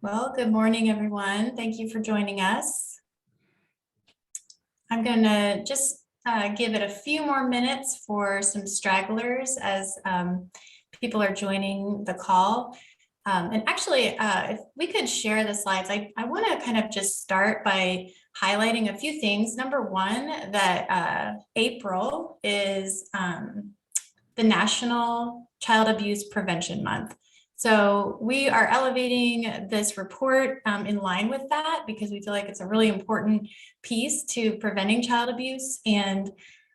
Well, good morning, everyone. Thank you for joining us. I'm going to just give it a few more minutes for some stragglers as people are joining the call. And actually, if we could share the slides, I want to kind of just start by highlighting a few things. Number one, that April is the National Child Abuse Prevention Month. So we are elevating this report in line with that because we feel like it's a really important piece to preventing child abuse. And,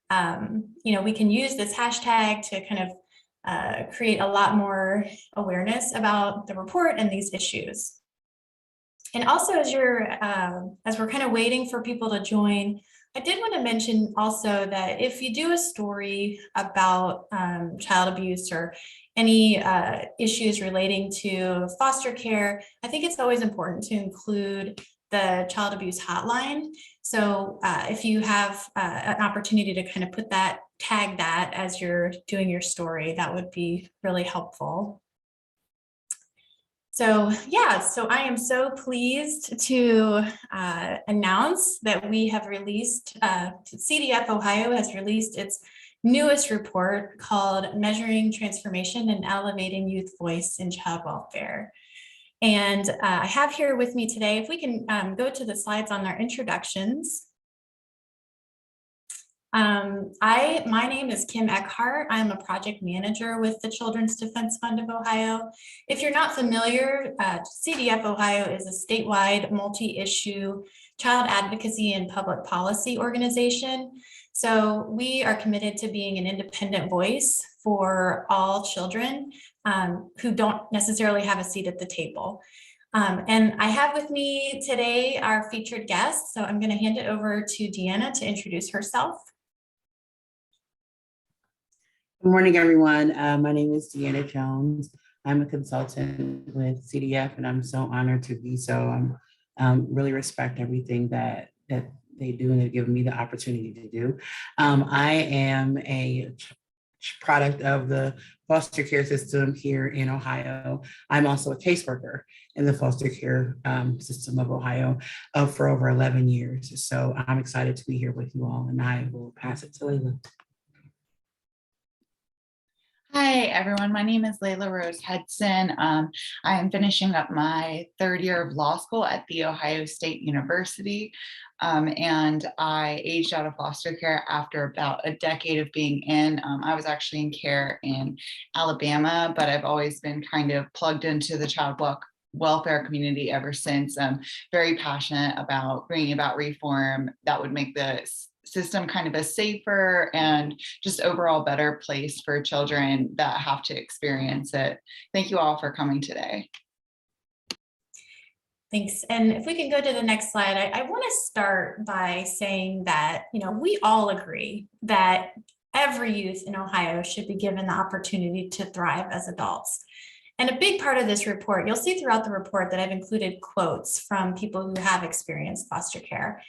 we can use this hashtag to kind of create a lot more awareness about the report and these issues. And also, as we're kind of waiting for people to join, I did want to mention also that if you do a story about child abuse or any issues relating to foster care, I think it's always important to include the child abuse hotline. So if you have an opportunity to kind of tag that as you're doing your story, that would be really helpful. So I am so pleased to announce that we have released, CDF-Ohio has released its newest report called Measuring Transformation and Elevating Youth Voice in Child Welfare. And I have here with me today, if we can go to the slides on our introductions. My name is Kim Eckhart. I'm a project manager with the Children's Defense Fund of Ohio. If you're not familiar, CDF Ohio is a statewide multi-issue child advocacy and public policy organization. So we are committed to being an independent voice for all children who don't necessarily have a seat at the table. And I have with me today our featured guest. So I'm going to hand it over to Deanna to introduce herself. Good morning, everyone. My name is Deanna Jones. I'm a consultant with CDF, and I'm so honored to be so. Really respect everything that they do and they've given me the opportunity to do. I am a product of the foster care system here in Ohio. I'm also a caseworker in the foster care system of Ohio for over 11 years. So I'm excited to be here with you all, and I will pass it to Layla. Hi, everyone. My name is Layla Rose Hudson. I am finishing up my third year of law school at The Ohio State University. And I aged out of foster care after about a decade of being in. I was actually in care in Alabama, but I've always been kind of plugged into the child welfare community ever since. I'm very passionate about bringing about reform that would make the system kind of a safer and just overall better place for children that have to experience it. Thank you all for coming today. Thanks. And if we can go to the next slide, I want to start by saying that, we all agree that every youth in Ohio should be given the opportunity to thrive as adults. And a big part of this report, you'll see throughout the report that I've included quotes from people who have experienced foster care.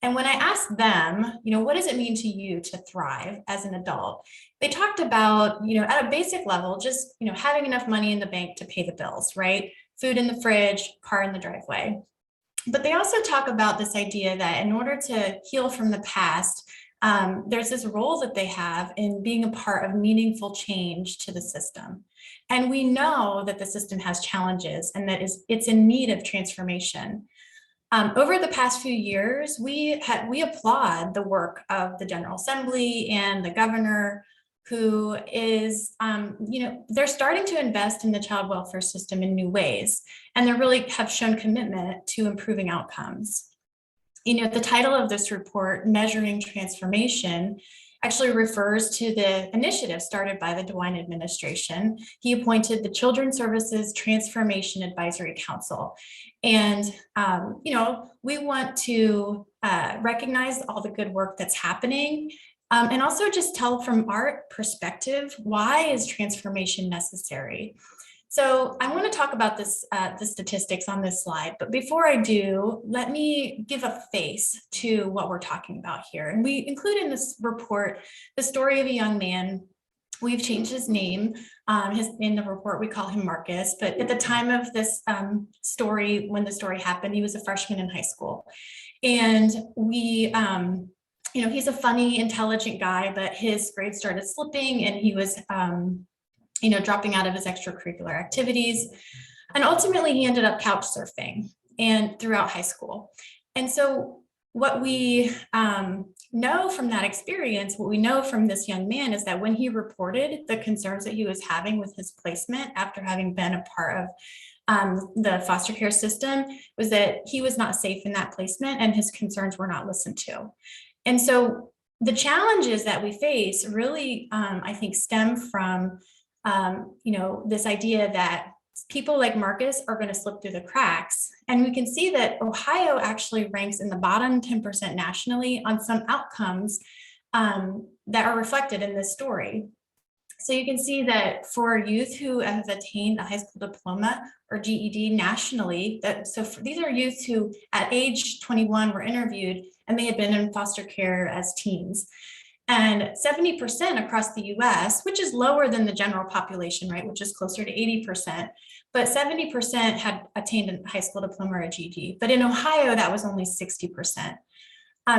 And when I asked them, what does it mean to you to thrive as an adult? They talked about, at a basic level, just, having enough money in the bank to pay the bills, right? Food in the fridge, car in the driveway. But they also talk about this idea that in order to heal from the past, there's this role that they have in being a part of meaningful change to the system. And we know that the system has challenges and that it's in need of transformation. Over the past few years, we applaud the work of the General Assembly and the governor, who is, they're starting to invest in the child welfare system in new ways, and they really have shown commitment to improving outcomes. The title of this report, Measuring Transformation, actually refers to the initiative started by the DeWine administration. He appointed the Children's Services Transformation Advisory Council. And, we want to recognize all the good work that's happening and also just tell from our perspective, why is transformation necessary? So I want to talk about the statistics on this slide, but before I do, let me give a face to what we're talking about here. And we include in this report the story of a young man We've changed his name. In the report, we call him Marcus, but at the time of this story, when the story happened, he was a freshman in high school. And he's a funny, intelligent guy, but his grades started slipping and he was, dropping out of his extracurricular activities. And ultimately he ended up couch surfing and throughout high school. And so what we know from that experience, what we know from this young man is that when he reported the concerns that he was having with his placement after having been a part of the foster care system, was that he was not safe in that placement and his concerns were not listened to. And so the challenges that we face really, I think, stem from, this idea that people like Marcus are going to slip through the cracks. And we can see that Ohio actually ranks in the bottom 10% nationally on some outcomes that are reflected in this story. So you can see that for youth who have attained a high school diploma or GED nationally, these are youth who at age 21 were interviewed and they had been in foster care as teens. And 70% across the US, which is lower than the general population, right, which is closer to 80%, but 70% had attained a high school diploma or a GED. But in Ohio, that was only 60%.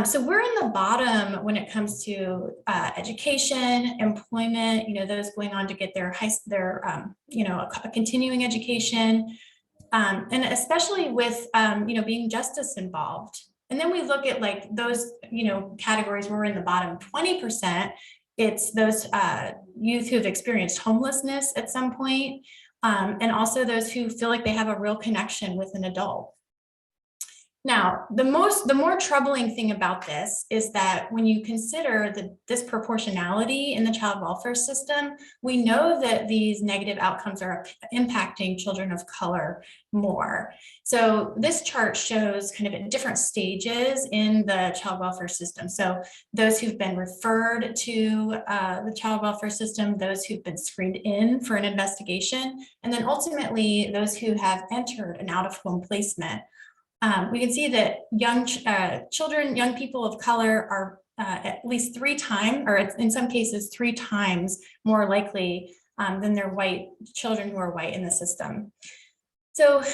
So we're in the bottom when it comes to education, employment, those going on to get their a continuing education, and especially with, being justice involved. And then we look at like those, categories where we're in the bottom 20%. It's those youth who've experienced homelessness at some point, and also those who feel like they have a real connection with an adult. Now, the more troubling thing about this is that when you consider the disproportionality in the child welfare system, we know that these negative outcomes are impacting children of color more. So this chart shows kind of at different stages in the child welfare system. So those who've been referred to the child welfare system, those who've been screened in for an investigation, and then ultimately those who have entered an out-of-home placement. We can see that young people of color are at least 3 times, or in some cases 3 times more likely than their white children who are white in the system. So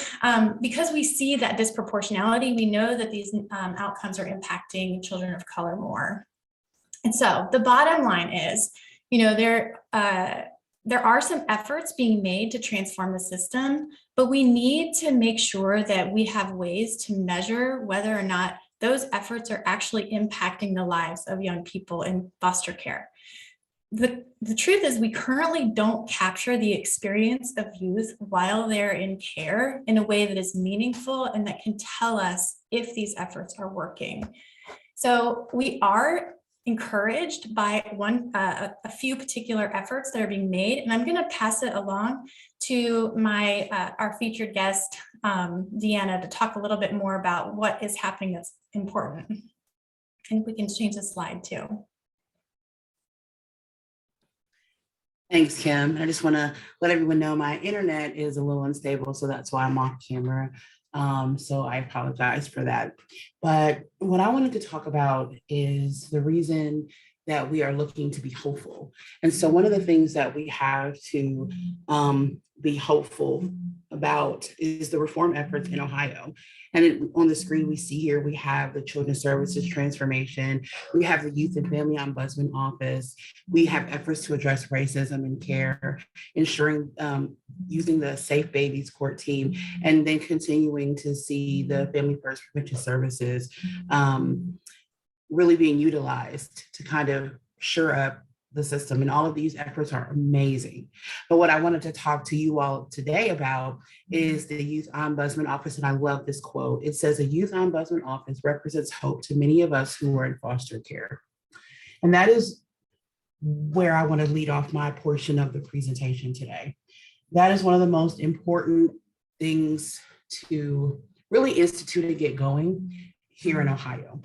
because we see that disproportionality, we know that these outcomes are impacting children of color more. And so the bottom line is, there are some efforts being made to transform the system, but we need to make sure that we have ways to measure whether or not those efforts are actually impacting the lives of young people in foster care. The truth is we currently don't capture the experience of youth while they're in care in a way that is meaningful and that can tell us if these efforts are working. So we are encouraged by a few particular efforts that are being made, and I'm going to pass it along to our featured guest, Deanna, to talk a little bit more about what is happening that's important. And we can change the slide too. Thanks, Kim. I just want to let everyone know my internet is a little unstable, so that's why I'm off camera. So I apologize for that. But what I wanted to talk about is the reason that we are looking to be hopeful. And so one of the things that we have to be hopeful about is the reform efforts in Ohio. And on the screen we see here, we have the Children's Services Transformation, we have the Youth and Family Ombudsman Office, we have efforts to address racism in care, ensuring using the Safe Babies Court team, and then continuing to see the Family First Prevention Services really being utilized to kind of shore up the system. And all of these efforts are amazing. But what I wanted to talk to you all today about is the Youth Ombudsman Office. And I love this quote. It says, "A Youth Ombudsman Office represents hope to many of us who are in foster care." And that is where I want to lead off my portion of the presentation today. That is one of the most important things to really institute and get going here in Ohio.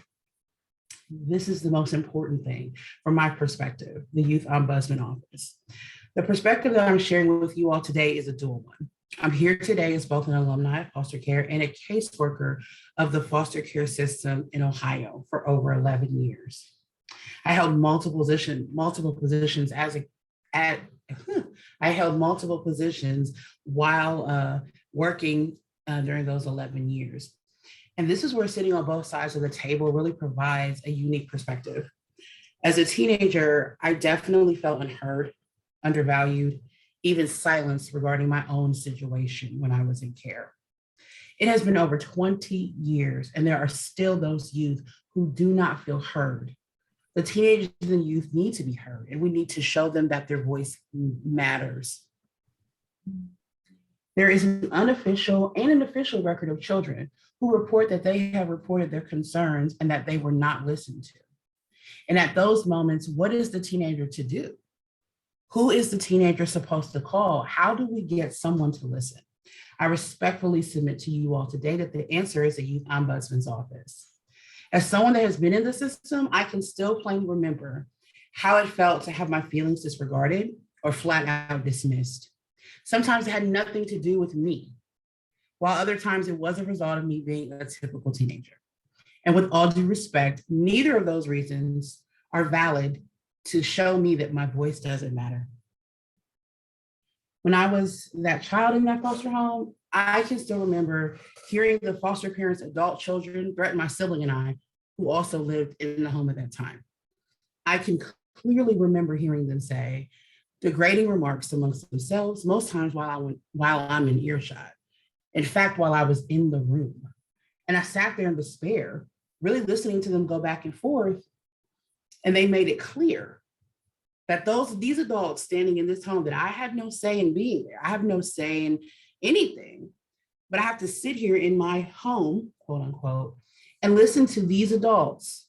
This is the most important thing from my perspective, the Youth Ombudsman Office. The perspective that I'm sharing with you all today is a dual one. I'm here today as both an alumni of foster care and a caseworker of the foster care system in Ohio for over 11 years. I held multiple positions as a at, I held multiple positions while working during those 11 years. And this is where sitting on both sides of the table really provides a unique perspective. As a teenager, I definitely felt unheard, undervalued, even silenced regarding my own situation when I was in care. It has been over 20 years, and there are still those youth who do not feel heard. The teenagers and youth need to be heard, and we need to show them that their voice matters. There is an unofficial and an official record of children who report that they have reported their concerns and that they were not listened to. And at those moments, what is the teenager to do? Who is the teenager supposed to call? How do we get someone to listen? I respectfully submit to you all today that the answer is the Youth Ombudsman's Office. As someone that has been in the system, I can still plainly remember how it felt to have my feelings disregarded or flat out dismissed. Sometimes it had nothing to do with me, while other times it was a result of me being a typical teenager. And with all due respect, neither of those reasons are valid to show me that my voice doesn't matter. When I was that child in that foster home, I can still remember hearing the foster parents' adult children threaten my sibling and I, who also lived in the home at that time. I can clearly remember hearing them say degrading remarks amongst themselves, most times while I'm in earshot. In fact, while I was in the room. And I sat there in despair, really listening to them go back and forth. And they made it clear that these adults standing in this home, that I had no say in being there. I have no say in anything, but I have to sit here in my home, quote unquote, and listen to these adults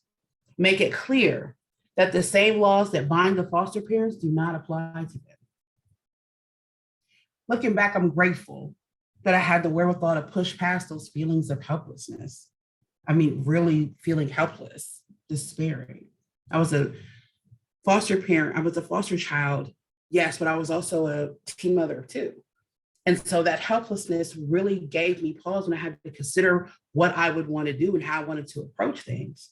make it clear that the same laws that bind the foster parents do not apply to them. Looking back, I'm grateful that I had the wherewithal to push past those feelings of helplessness. I mean, really feeling helpless, despairing. I was a foster parent, I was a foster child, yes, but I was also a teen mother of two. And so that helplessness really gave me pause when I had to consider what I would want to do and how I wanted to approach things,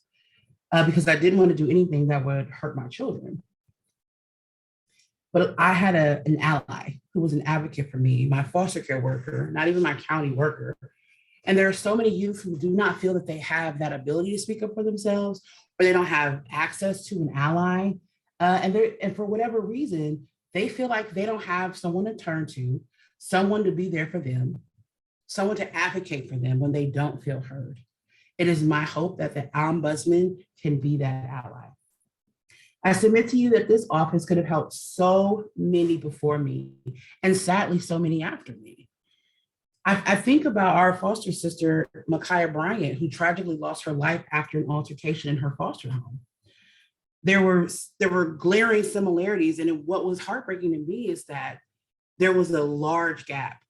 because I didn't want to do anything that would hurt my children. But I had an ally who was an advocate for me, my foster care worker, not even my county worker. And there are so many youth who do not feel that they have that ability to speak up for themselves, or they don't have access to an ally. And for whatever reason, they feel like they don't have someone to turn to, someone to be there for them, someone to advocate for them when they don't feel heard. It is my hope that the ombudsman can be that ally. I submit to you that this office could have helped so many before me, and sadly, so many after me. I think about our foster sister, Micaiah Bryant, who tragically lost her life after an altercation in her foster home. There were glaring similarities, and what was heartbreaking to me is that there was a large gap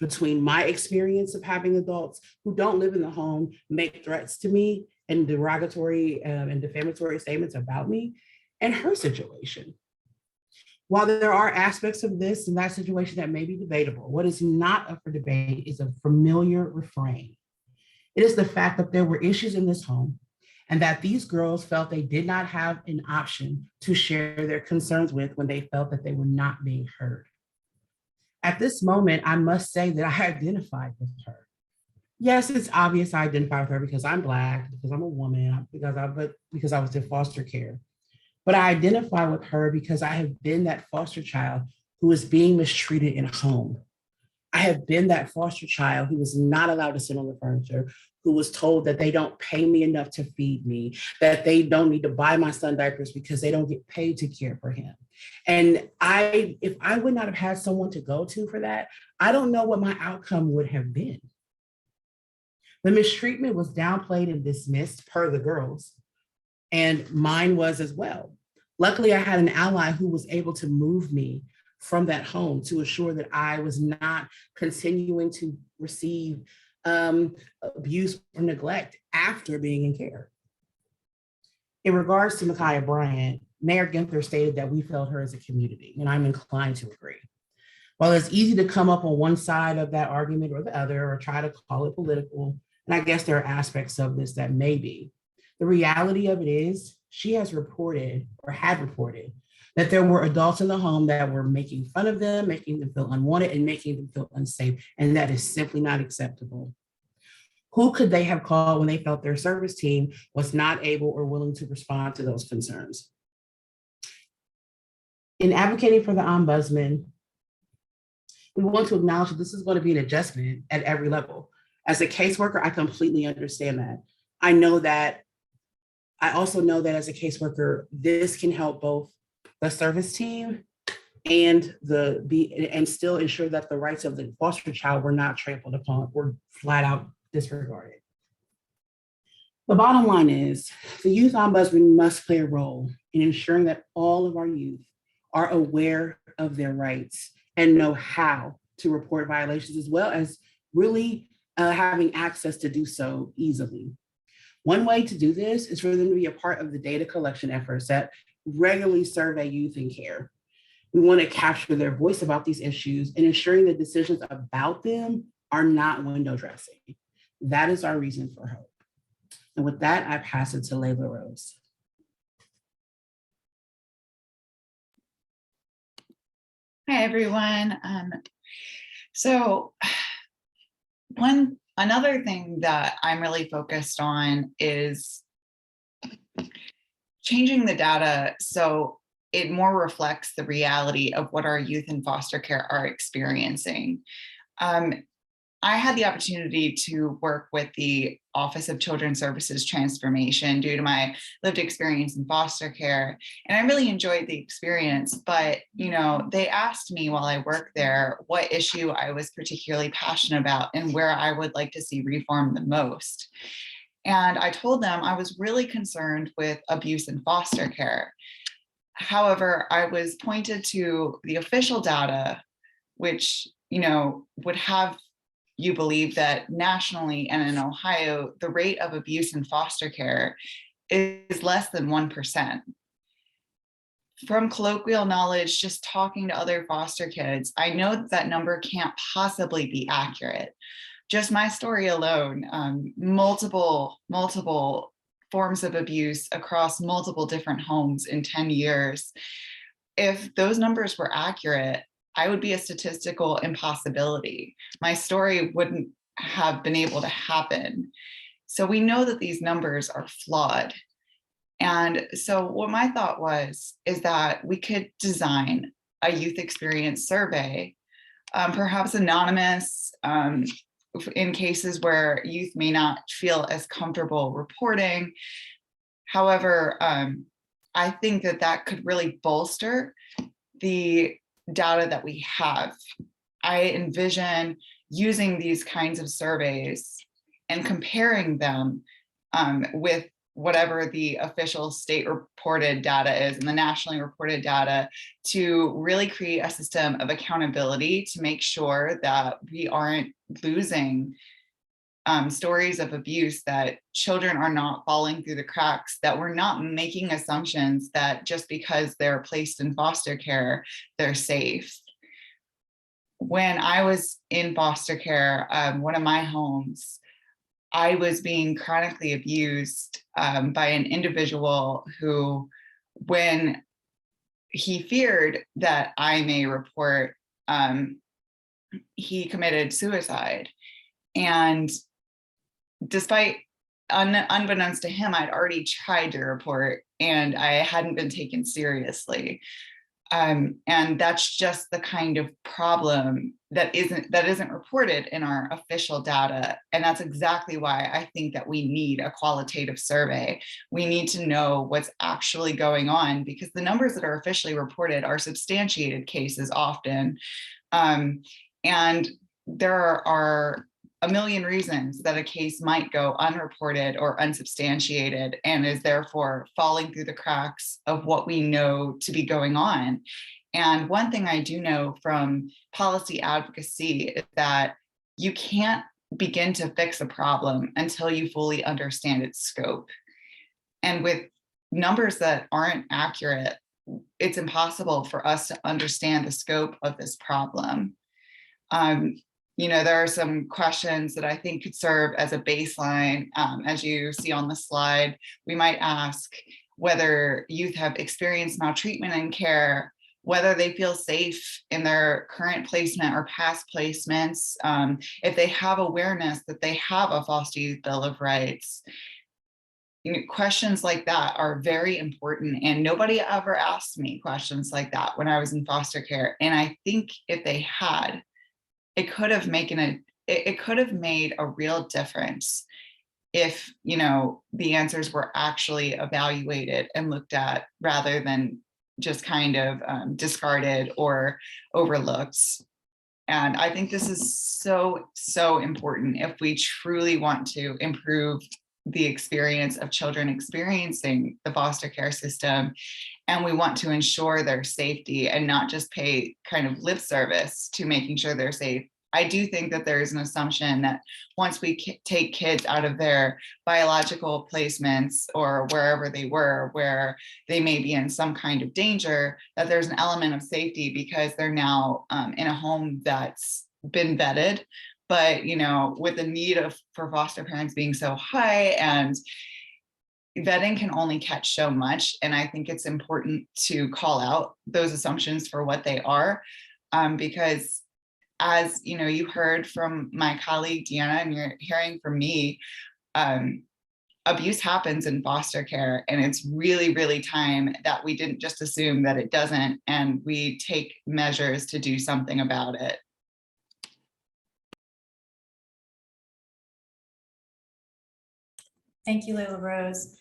between my experience of having adults who don't live in the home make threats to me and derogatory and defamatory statements about me, and her situation. While there are aspects of this and that situation that may be debatable, what is not up for debate is a familiar refrain. It is the fact that there were issues in this home and that these girls felt they did not have an option to share their concerns with when they felt that they were not being heard. At this moment, I must say that I identified with her. Yes, it's obvious I identify with her because I'm Black, because I'm a woman, because I was in foster care. But I identify with her because I have been that foster child who is being mistreated in a home. I have been that foster child who was not allowed to sit on the furniture, who was told that they don't pay me enough to feed me, that they don't need to buy my son diapers because they don't get paid to care for him. And if I would not have had someone to go to for that, I don't know what my outcome would have been. The mistreatment was downplayed and dismissed per the girls, and mine was as well. Luckily, I had an ally who was able to move me from that home to assure that I was not continuing to receive abuse or neglect after being in care. In regards to Micaiah Bryant, Mayor Ginther stated that we failed her as a community, and I'm inclined to agree. While it's easy to come up on one side of that argument or the other, or try to call it political, and I guess there are aspects of this that may be, the reality of it is she has reported or had reported that there were adults in the home that were making fun of them, making them feel unwanted, and making them feel unsafe. And that is simply not acceptable. Who could they have called when they felt their service team was not able or willing to respond to those concerns? In advocating for the ombudsman, we want to acknowledge that this is going to be an adjustment at every level. As a caseworker, I completely understand that. I also know that as a caseworker, this can help both the service team and still ensure that the rights of the foster child were not trampled upon or flat out disregarded. The bottom line is the youth ombudsman must play a role in ensuring that all of our youth are aware of their rights and know how to report violations, as well as really having access to do so easily. One way to do this is for them to be a part of the data collection efforts that regularly survey youth in care. We want to capture their voice about these issues and ensuring that decisions about them are not window dressing. That is our reason for hope. And with that, I pass it to Layla Rose. Hi, everyone. So another thing that I'm really focused on is changing the data so it more reflects the reality of what our youth in foster care are experiencing. I had the opportunity to work with the Office of Children's Services Transformation due to my lived experience in foster care. And I really enjoyed the experience, but they asked me while I worked there what issue I was particularly passionate about and where I would like to see reform the most. And I told them I was really concerned with abuse in foster care. However, I was pointed to the official data, which would have you believe that nationally and in Ohio, the rate of abuse in foster care is less than 1%. From colloquial knowledge, just talking to other foster kids, I know that number can't possibly be accurate. Just my story alone, multiple forms of abuse across multiple different homes in 10 years. If those numbers were accurate, I would be a statistical impossibility. My story wouldn't have been able to happen. So we know that these numbers are flawed. And so what my thought is that we could design a youth experience survey, perhaps anonymous, in cases where youth may not feel as comfortable reporting. However, I think that could really bolster the data that we have. I envision using these kinds of surveys and comparing them with whatever the official state reported data is and the nationally reported data to really create a system of accountability to make sure that we aren't losing stories of abuse, that children are not falling through the cracks, that we're not making assumptions that just because they're placed in foster care, they're safe. When I was in foster care, one of my homes, I was being chronically abused by an individual who, when he feared that I may report, he committed suicide. And despite unbeknownst to him, I'd already tried to report and I hadn't been taken seriously. And that's just the kind of problem that isn't reported in our official data. And that's exactly why I think that we need a qualitative survey. We need to know what's actually going on, because the numbers that are officially reported are substantiated cases often. And there are a million reasons that a case might go unreported or unsubstantiated and is therefore falling through the cracks of what we know to be going on. And one thing I do know from policy advocacy is that you can't begin to fix a problem until you fully understand its scope. And with numbers that aren't accurate, it's impossible for us to understand the scope of this problem. There are some questions that I think could serve as a baseline. As you see on the slide, we might ask, whether youth have experienced maltreatment in care, whether they feel safe in their current placement or past placements, if they have awareness that they have a foster youth bill of rights. Questions like that are very important, and nobody ever asked me questions like that when I was in foster care. And I think if they had, it could have made a real difference if, the answers were actually evaluated and looked at rather than just kind of discarded or overlooked. And I think this is so important if we truly want to improve the experience of children experiencing the foster care system, and we want to ensure their safety and not just pay kind of lip service to making sure they're safe. I do think that there is an assumption that once we take kids out of their biological placements or wherever they were, where they may be in some kind of danger, that there's an element of safety because they're now in a home that's been vetted. But, with the need for foster parents being so high, and vetting can only catch so much. And I think it's important to call out those assumptions for what they are, because as you heard from my colleague Deanna, and you're hearing from me, abuse happens in foster care, and it's really, really time that we didn't just assume that it doesn't, and we take measures to do something about it. Thank you, Layla Rose.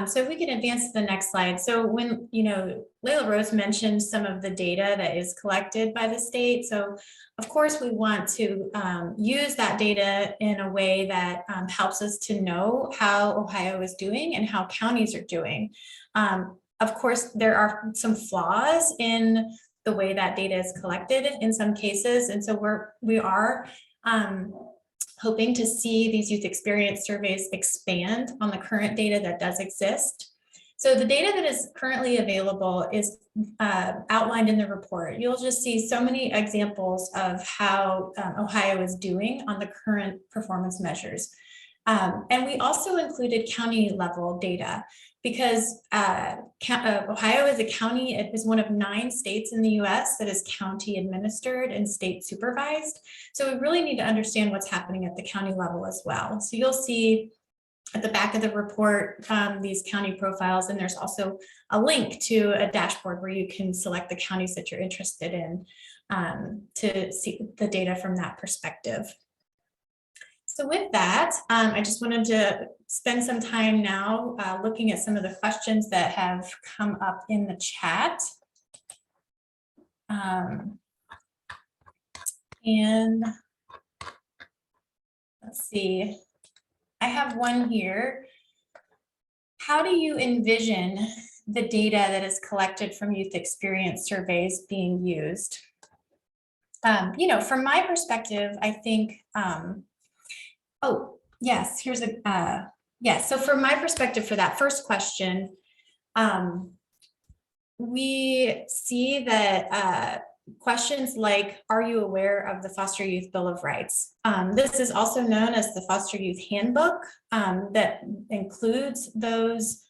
So if we can advance to the next slide. So when, Layla Rose mentioned some of the data that is collected by the state. So of course we want to use that data in a way that helps us to know how Ohio is doing and how counties are doing. Of course, there are some flaws in the way that data is collected in some cases. And so we are hoping to see these youth experience surveys expand on the current data that does exist. So the data that is currently available is outlined in the report. You'll just see so many examples of how Ohio is doing on the current performance measures. And we also included county level data because Ohio is a county, it is one of 9 states in the US that is county administered and state supervised. So we really need to understand what's happening at the county level as well. So you'll see at the back of the report, these county profiles, and there's also a link to a dashboard where you can select the counties that you're interested in to see the data from that perspective. So with that, I just wanted to spend some time now looking at some of the questions that have come up in the chat. And let's see, I have one here. How do you envision the data that is collected from youth experience surveys being used? From my perspective, I think, oh, yes, here's a, yes. So from my perspective for that first question, we see that questions like, are you aware of the Foster Youth Bill of Rights? This is also known as the Foster Youth Handbook that includes those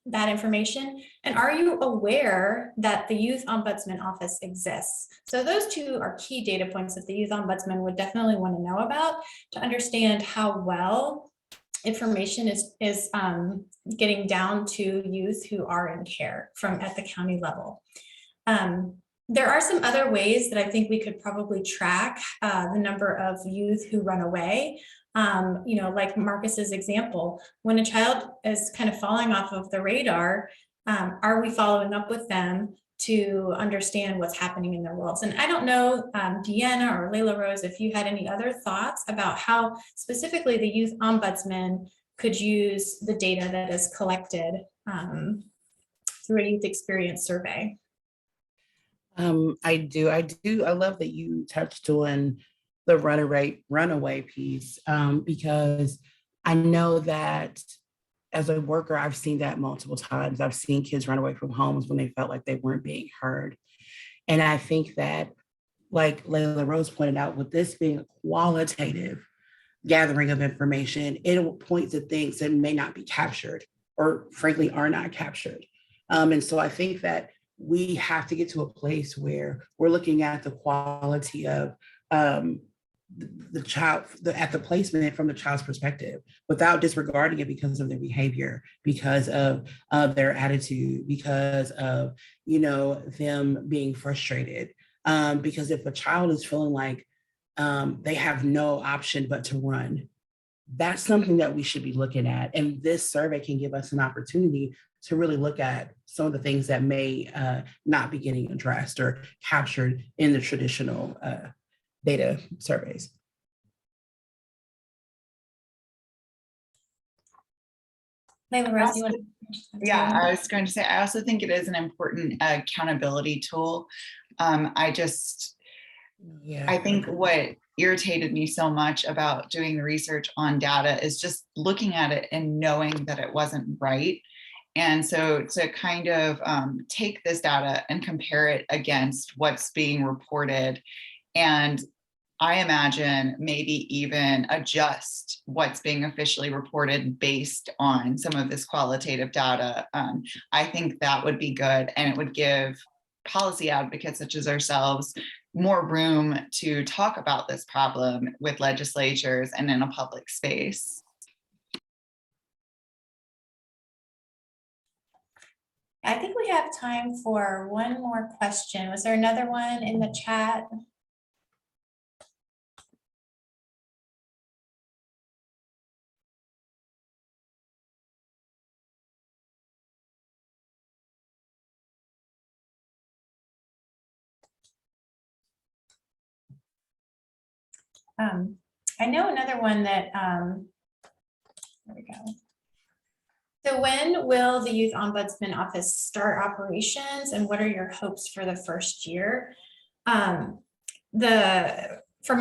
that information. And are you aware that the Youth Ombudsman Office exists? So those two are key data points that the Youth Ombudsman would definitely want to know about to understand how well information is getting down to youth who are in care from at the county level. There are some other ways that I think we could probably track the number of youth who run away. Like Marcus's example, when a child is kind of falling off of the radar, are we following up with them to understand what's happening in their worlds? And I don't know, Deanna or Layla Rose, if you had any other thoughts about how specifically the Youth Ombudsman could use the data that is collected through a youth experience survey. I do. I love that you touched on the runaway piece, because I know that as a worker, I've seen that multiple times. I've seen kids run away from homes when they felt like they weren't being heard. And I think that, like Layla Rose pointed out, with this being a qualitative gathering of information, it will point to things that may not be captured or frankly are not captured. And so I think that we have to get to a place where we're looking at the quality of the child at the placement from the child's perspective without disregarding it because of their behavior, because of their attitude, because of them being frustrated. Because if a child is feeling like they have no option but to run, that's something that we should be looking at. And this survey can give us an opportunity to really look at some of the things that may not be getting addressed or captured in the traditional data surveys. Layla Rose, you want Yeah, I was going to say, I also think it is an important accountability tool. I think what irritated me so much about doing the research on data is just looking at it and knowing that it wasn't right. And so to kind of take this data and compare it against what's being reported, and I imagine maybe even adjust what's being officially reported based on some of this qualitative data. I think that would be good, and it would give policy advocates such as ourselves more room to talk about this problem with legislatures and in a public space. I think we have time for one more question. Was there another one in the chat? I know another one that, there we go. So when will the Youth Ombudsman Office start operations, and what are your hopes for the first year? From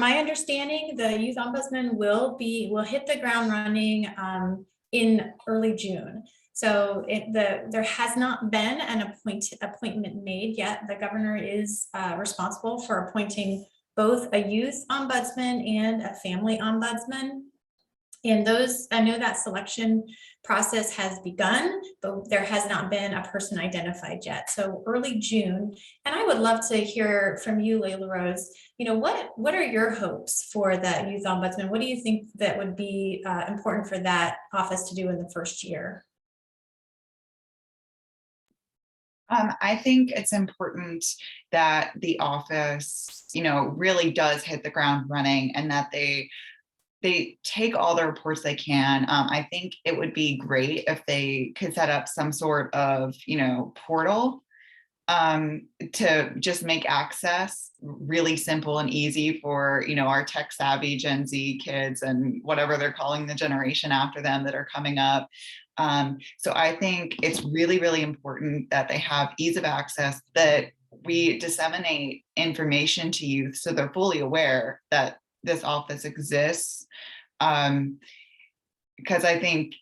my understanding, the Youth Ombudsman will hit the ground running in early June. So there has not been an appointment made yet. The governor is responsible for appointing both a youth ombudsman and a family ombudsman. And I know that selection process has begun, but there has not been a person identified yet. So early June. And I would love to hear from you, Layla Rose. What are your hopes for the youth ombudsman? What do you think that would be important for that office to do in the first year? I think it's important that the office, really does hit the ground running, and that they take all the reports they can. I think it would be great if they could set up some sort of, portal to just make access really simple and easy for, our tech savvy Gen Z kids and whatever they're calling the generation after them that are coming up. So I think it's really, really important that they have ease of access, that we disseminate information to youth so they're fully aware that this office exists. Because I think,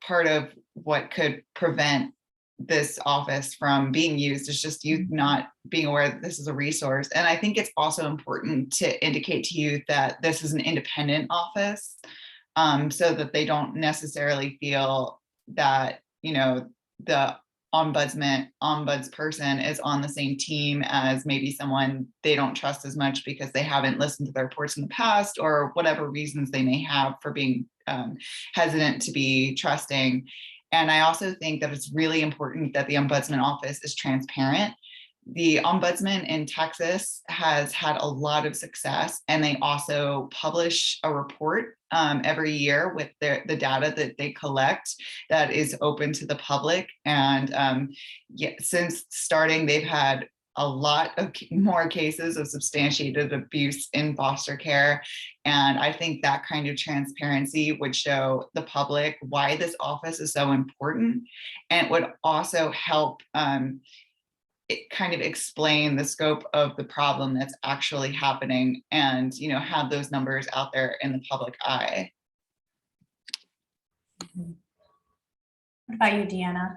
part of what could prevent this office from being used is just youth not being aware that this is a resource. And I think it's also important to indicate to youth that this is an independent office, so that they don't necessarily feel that, the ombudsperson is on the same team as maybe someone they don't trust as much because they haven't listened to their reports in the past, or whatever reasons they may have for being hesitant to be trusting. And I also think that it's really important that the ombudsman office is transparent. The ombudsman in Texas has had a lot of success, and they also publish a report every year with the data that they collect that is open to the public. And since starting, they've had a lot of more cases of substantiated abuse in foster care. And I think that kind of transparency would show the public why this office is so important, and it would also help kind of explain the scope of the problem that's actually happening, and have those numbers out there in the public eye. What about you, Deanna?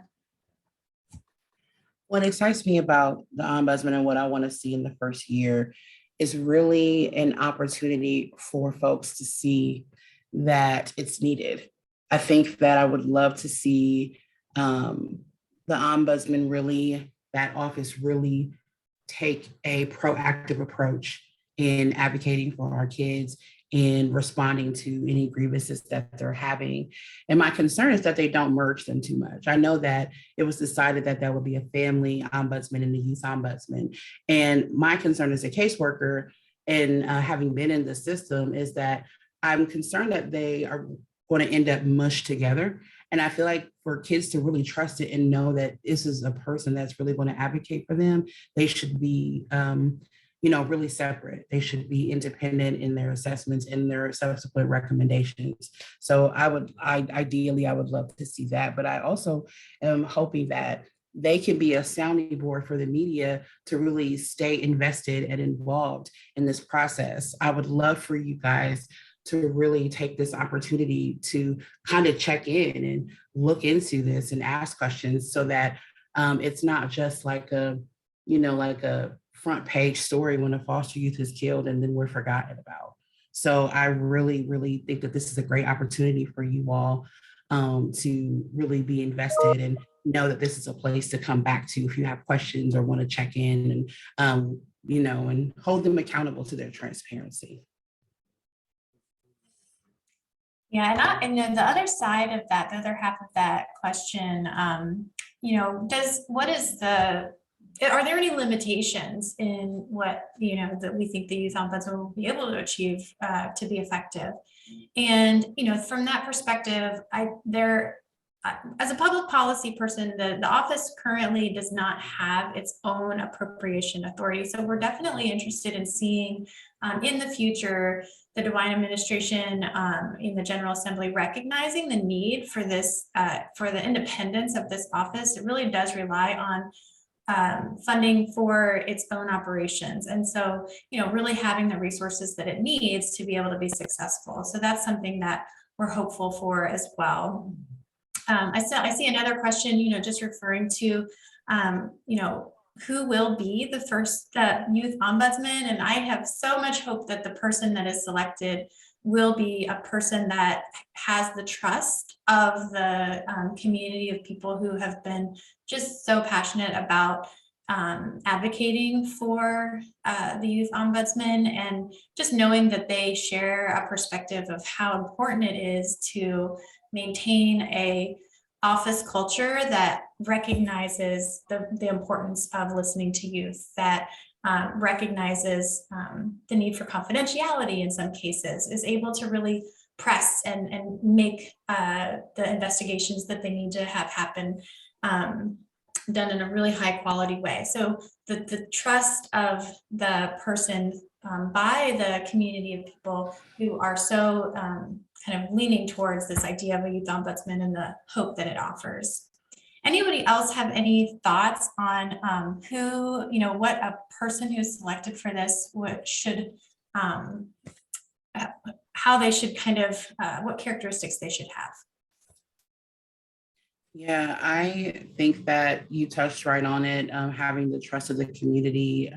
What excites me about the ombudsman and what I want to see in the first year is really an opportunity for folks to see that it's needed. I think that I would love to see the ombudsman really, that office really take a proactive approach in advocating for our kids, in responding to any grievances that they're having. And my concern is that they don't merge them too much. I know that it was decided that there would be a family ombudsman and a youth ombudsman. And my concern as a caseworker and having been in the system is that I'm concerned that they are going to end up mushed together. And I feel like for kids to really trust it and know that this is a person that's really going to advocate for them, they should be, really separate. They should be independent in their assessments and their subsequent recommendations. So ideally, I would love to see that. But I also am hoping that they can be a sounding board for the media to really stay invested and involved in this process. I would love for you guys to really take this opportunity to kind of check in and look into this and ask questions so that it's not just like a front page story when a foster youth is killed and then we're forgotten about. So I really, really think that this is a great opportunity for you all to really be invested and know that this is a place to come back to if you have questions or want to check in and hold them accountable to their transparency. Yeah, and then the other side of that, the other half of that question, are there any limitations in what, that we think the youth ombudsman will be able to achieve to be effective? And, from that perspective, as a public policy person, the office currently does not have its own appropriation authority. So we're definitely interested in seeing in the future the DeWine administration in the General Assembly recognizing the need for this, for the independence of this office. It really does rely on funding for its own operations. And so, really having the resources that it needs to be able to be successful. So that's something that we're hopeful for as well. I see another question, just referring to, who will be the first youth ombudsman? And I have so much hope that the person that is selected will be a person that has the trust of the community of people who have been just so passionate about advocating for the youth ombudsman, and just knowing that they share a perspective of how important it is to maintain a office culture that recognizes the importance of listening to youth, that recognizes the need for confidentiality in some cases, is able to really press and make the investigations that they need to have happen done in a really high quality way. So the trust of the person by the community of people who are so kind of leaning towards this idea of a youth ombudsman and the hope that it offers. Anybody else have any thoughts on what a person who's selected for this should, how they should kind of, what characteristics they should have? Yeah, I think that you touched right on it. Having the trust of the community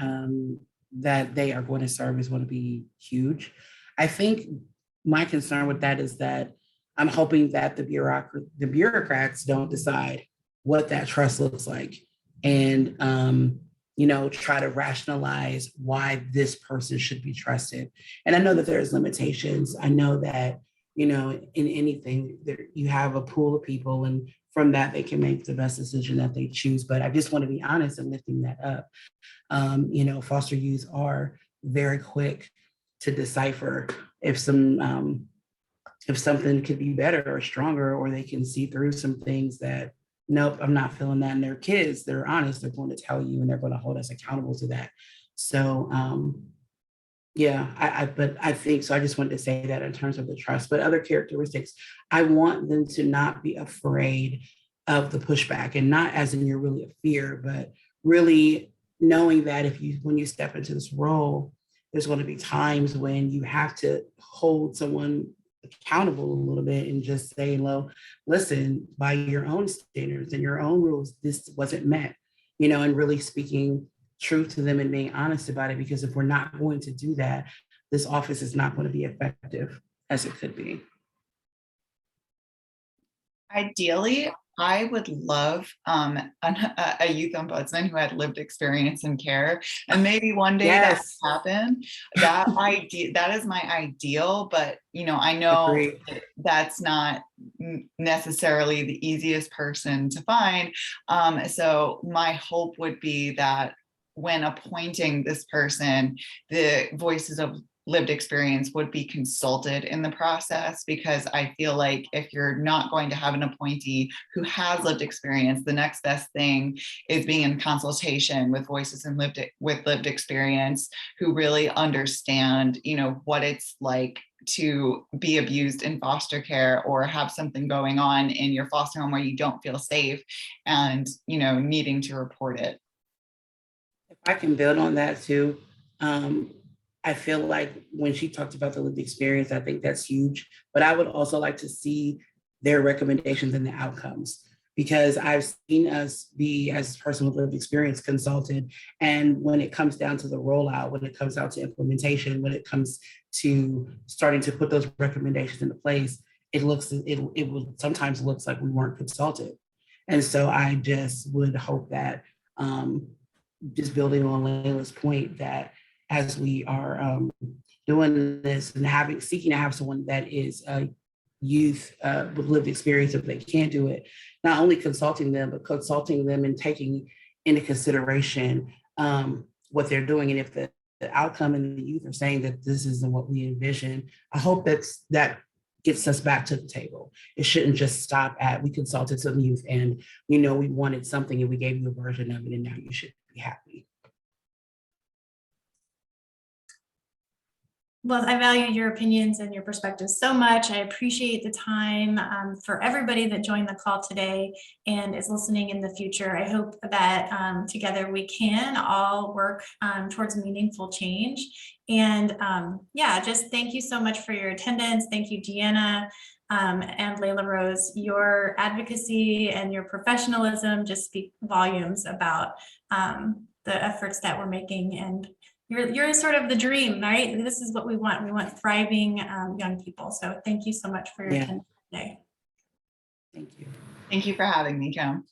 that they are going to serve is going to be huge. I think my concern with that is that I'm hoping that the bureaucrats don't decide what that trust looks like and, try to rationalize why this person should be trusted. And I know that there's limitations. I know that, in anything, you have a pool of people, and from that, they can make the best decision that they choose. But I just want to be honest in lifting that up. Foster youth are very quick to decipher if something could be better or stronger, or they can see through some things that, nope, I'm not feeling that. And they're kids, they're honest, they're going to tell you, and they're going to hold us accountable to that. So but I think so. I just wanted to say that in terms of the trust, but other characteristics, I want them to not be afraid of the pushback, and not as in you're really a fear, but really knowing that when you step into this role, there's going to be times when you have to hold someone accountable a little bit and just say, well, listen, by your own standards and your own rules, this wasn't met, and really speaking truth to them and being honest about it. Because if we're not going to do that, this office is not going to be effective as it could be. Ideally, I would love a youth ombudsman who had lived experience in care, and maybe one day that Yes, will happen. That is my ideal, but I know agree. that's not necessarily the easiest person to find. So my hope would be that when appointing this person, the voices of lived experience would be consulted in the process, because I feel like if you're not going to have an appointee who has lived experience, the next best thing is being in consultation with voices and lived experience who really understand, what it's like to be abused in foster care or have something going on in your foster home where you don't feel safe and, needing to report it. If I can build on that too, um, I feel like when she talked about the lived experience, I think that's huge. But I would also like to see their recommendations and the outcomes, because I've seen us be, as a person with lived experience, consulted. And when it comes down to the rollout, when it comes down to implementation, when it comes to starting to put those recommendations into place, it would sometimes looks like we weren't consulted. And so I just would hope that, just building on Layla's point, that as we are doing this and seeking to have someone that is a youth with lived experience, if they can't do it, not only consulting them, but consulting them and taking into consideration what they're doing. And if the outcome and the youth are saying that this isn't what we envision, I hope that gets us back to the table. It shouldn't just stop at, we consulted some youth and we wanted something and we gave you a version of it and now you should be happy. Well, I value your opinions and your perspectives so much. I appreciate the time for everybody that joined the call today and is listening in the future. I hope that together we can all work towards meaningful change. And yeah, just thank you so much for your attendance. Thank you, Deanna and Layla Rose. Your advocacy and your professionalism just speak volumes about the efforts that we're making, and you're sort of the dream, right? This is what we want. We want thriving young people. So thank you so much for your attendance today. Thank you. Thank you for having me, Joan.